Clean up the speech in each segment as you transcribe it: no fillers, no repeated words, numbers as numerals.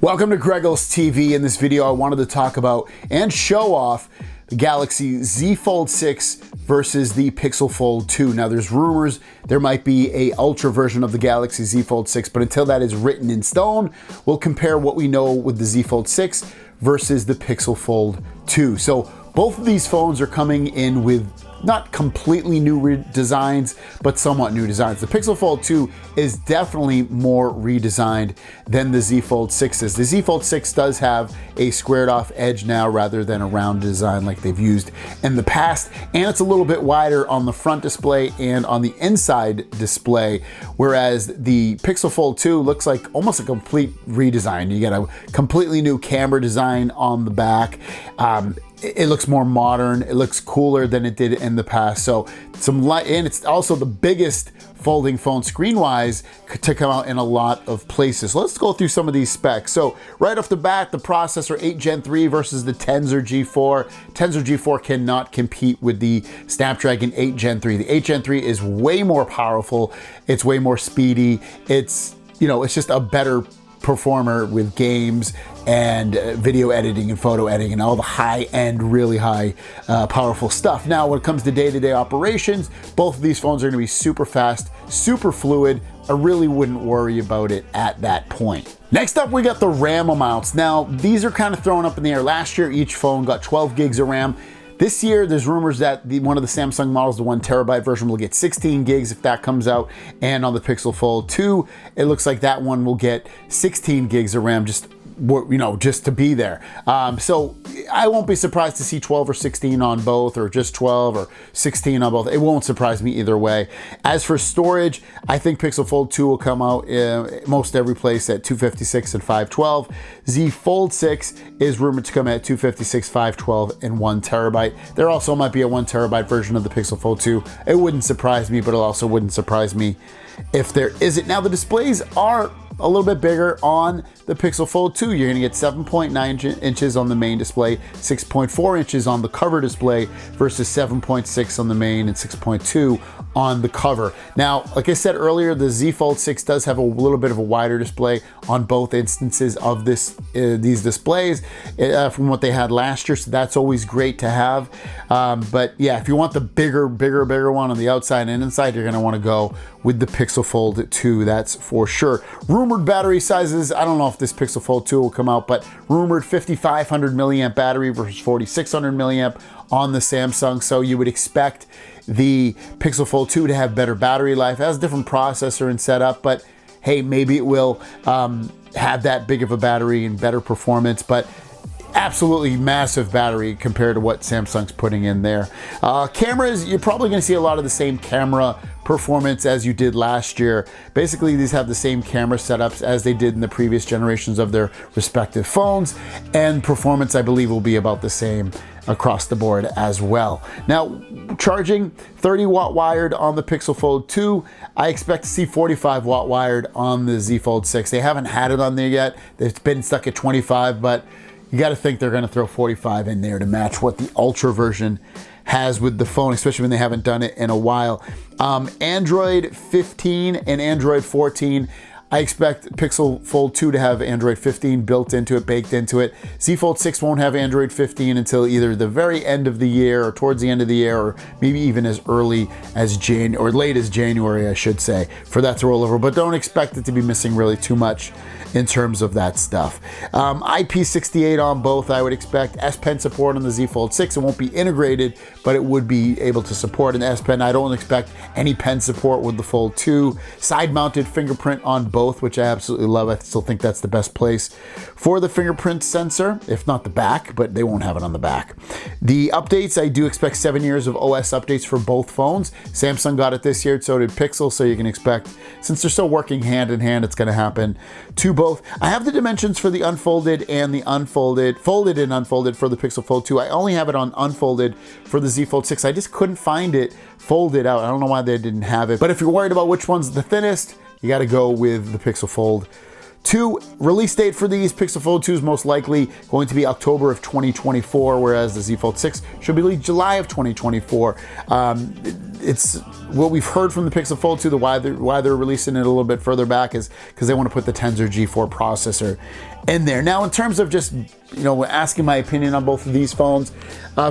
Welcome to Greggles TV. In this video, I wanted to talk about and show off the Galaxy Z Fold 6 versus the Pixel Fold 2. Now, there's rumors there might be a ultra version of the Galaxy Z Fold 6, but until that is written in stone, we'll compare what we know with the Z Fold 6 versus the Pixel Fold 2. So both of these phones are coming in with not completely new designs, but somewhat new designs. The Pixel Fold 2 is definitely more redesigned than the Z Fold 6 is. The Z Fold 6 does have a squared off edge now rather than a round design like they've used in the past, and it's a little bit wider on the front display and on the inside display, whereas the Pixel Fold 2 looks like almost a complete redesign. You get a completely new camera design on the back. It looks more modern. It looks cooler than it did in the past. So some light, and it's also the biggest folding phone screen-wise to come out in a lot of places. So let's go through some of these specs. So right off the bat, the processor 8 Gen 3 versus the Tensor G4. Tensor G4 cannot compete with the Snapdragon 8 Gen 3. The 8 Gen 3 is way more powerful. It's way more speedy. It's just a better performer with games and video editing and photo editing and all the high-end, really high powerful stuff. Now, when it comes to day-to-day operations, both of these phones are going to be super fast, super fluid. I really wouldn't worry about it at that point. Next up, we got the RAM amounts. Now, these are kind of thrown up in the air. Last year, each phone got 12 gigs of RAM. This year, there's rumors that one of the Samsung models, the 1 terabyte version, will get 16 gigs if that comes out. And on the Pixel Fold 2, it looks like that one will get 16 gigs of RAM, just to be there. So I won't be surprised to see 12 or 16 on both, or just 12 or 16 on both. It won't surprise me either way. As for storage, I think Pixel Fold 2 will come out in most every place at 256 and 512. Z Fold 6 is rumored to come at 256, 512, and 1 terabyte. There also might be a 1 terabyte version of the Pixel Fold 2. It wouldn't surprise me, but it also wouldn't surprise me if there isn't. Now, the displays are a little bit bigger on the Pixel Fold 2. You're gonna get 7.9 inches on the main display, 6.4 inches on the cover display versus 7.6 on the main and 6.2 on the cover. Now, like I said earlier, the Z Fold 6 does have a little bit of a wider display on both instances of these displays from what they had last year, so that's always great to have. But yeah, if you want the bigger one on the outside and inside, you're gonna wanna go with the Pixel Fold 2, that's for sure. Rumored battery sizes, I don't know if this Pixel Fold 2 will come out, but rumored 5,500 milliamp battery versus 4,600 milliamp on the Samsung. So you would expect the Pixel Fold 2 to have better battery life. It has a different processor and setup, but hey, maybe it will have that big of a battery and better performance, but absolutely massive battery compared to what Samsung's putting in there. Cameras, you're probably going to see a lot of the same camera performance as you did last year. Basically, these have the same camera setups as they did in the previous generations of their respective phones, and performance, I believe, will be about the same across the board as well. Now, charging 30 watt wired on the Pixel Fold 2. I expect to see 45 watt wired on the Z Fold 6. They haven't had it on there yet. It's been stuck at 25, but you got to think they're going to throw 45 in there to match what the Ultra version has with the phone, especially when they haven't done it in a while. Android 15 and Android 14. I expect Pixel Fold 2 to have Android 15 built into it, baked into it. Z Fold 6 won't have Android 15 until either the very end of the year or towards the end of the year, or maybe even as early as late as January, I should say, for that to roll over. But don't expect it to be missing really too much in terms of that stuff. IP68 on both, I would expect. S Pen support on the Z Fold 6. It won't be integrated, but it would be able to support an S Pen. I don't expect any pen support with the Fold 2. Side-mounted fingerprint on both, which I absolutely love. I still think that's the best place for the fingerprint sensor, if not the back, but they won't have it on the back. The updates, I do expect 7 years of OS updates for both phones. Samsung got it this year, so did Pixel, so you can expect, since they're still working hand in hand, it's going to happen to both. I have the dimensions for the unfolded and the unfolded, folded and unfolded for the Pixel Fold 2. I only have it on unfolded for the Z Fold 6. I just couldn't find it folded out. I don't know why they didn't have it, but if you're worried about which one's the thinnest, you got to go with the Pixel Fold Release date for these Pixel Fold 2 is most likely going to be October of 2024, whereas the Z Fold 6 should be July of 2024. It's what we've heard from the Pixel Fold 2, why they're releasing it a little bit further back is because they want to put the Tensor G4 processor in there. Now, in terms of just, asking my opinion on both of these phones,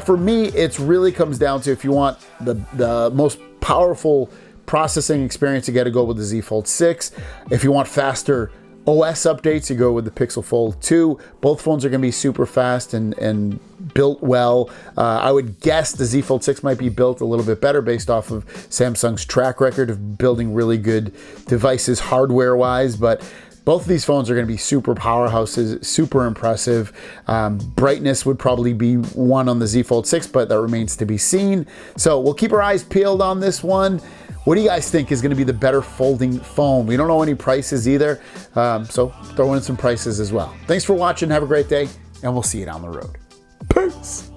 for me, it really comes down to if you want the most powerful processing experience, you got to go with the Z Fold 6. If you want faster OS updates, you go with the Pixel Fold 2. Both phones are going to be super fast and built well. I would guess the Z Fold 6 might be built a little bit better based off of Samsung's track record of building really good devices hardware-wise, but both of these phones are going to be super powerhouses, super impressive. Brightness would probably be one on the Z Fold 6, but that remains to be seen. So we'll keep our eyes peeled on this one. What do you guys think is going to be the better folding phone? We don't know any prices either, so throw in some prices as well. Thanks for watching. Have a great day, and we'll see you down the road. Peace.